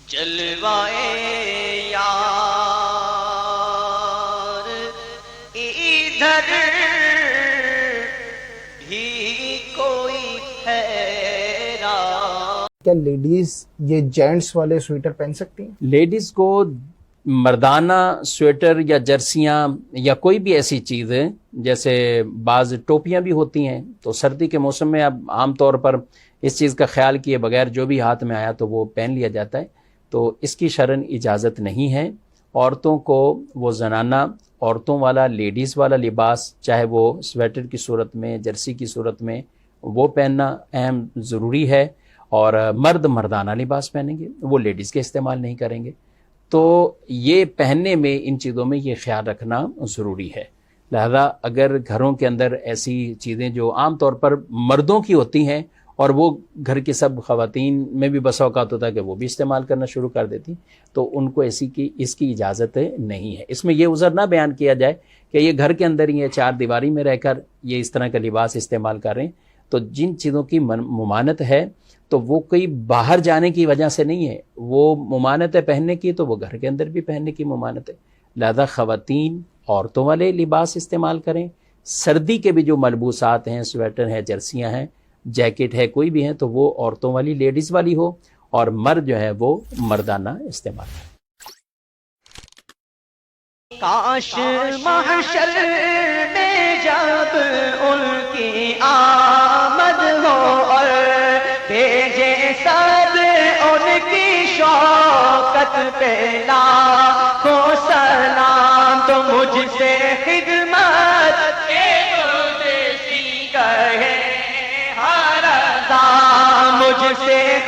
جلوائے یار ادھر بھی کوئی حیران. کیا لیڈیز یہ جینٹس والے سویٹر پہن سکتی ہیں؟ لیڈیز کو مردانہ سویٹر یا جرسیاں یا کوئی بھی ایسی چیز ہے، جیسے بعض ٹوپیاں بھی ہوتی ہیں، تو سردی کے موسم میں اب عام طور پر اس چیز کا خیال کیے بغیر جو بھی ہاتھ میں آیا تو وہ پہن لیا جاتا ہے، تو اس کی شرعاً اجازت نہیں ہے. عورتوں کو وہ زنانہ عورتوں والا لیڈیز والا لباس، چاہے وہ سویٹر کی صورت میں جرسی کی صورت میں، وہ پہننا اہم ضروری ہے. اور مرد مردانہ لباس پہنیں گے، وہ لیڈیز کے استعمال نہیں کریں گے. تو یہ پہننے میں ان چیزوں میں یہ خیال رکھنا ضروری ہے. لہذا اگر گھروں کے اندر ایسی چیزیں جو عام طور پر مردوں کی ہوتی ہیں اور وہ گھر کی سب خواتین میں بھی بسا اوقات ہوتا ہے کہ وہ بھی استعمال کرنا شروع کر دیتی، تو ان کو اس کی اجازت نہیں ہے. اس میں یہ عذر نہ بیان کیا جائے کہ یہ گھر کے اندر ہی ہے، چار دیواری میں رہ کر یہ اس طرح کا لباس استعمال کر رہے ہیں. تو جن چیزوں کی ممانعت ہے تو وہ کوئی باہر جانے کی وجہ سے نہیں ہے، وہ ممانعت ہے پہننے کی تو وہ گھر کے اندر بھی پہننے کی ممانعت ہے. لہذا خواتین عورتوں والے لباس استعمال کریں. سردی کے بھی جو ملبوسات ہیں، سویٹر ہیں، جرسیاں ہیں، جیکٹ ہے، کوئی بھی ہیں، تو وہ عورتوں والی لیڈیز والی ہو، اور مرد جو ہے وہ مردانہ استعمال کریں. کاش محشر میں جب ان کی آمد ہو اور بھیجے سب ان کی شوکت پہ لاکھوں سلام، تو مجھ سے خدمت کے مجھ سی کہے ہر مجھ سے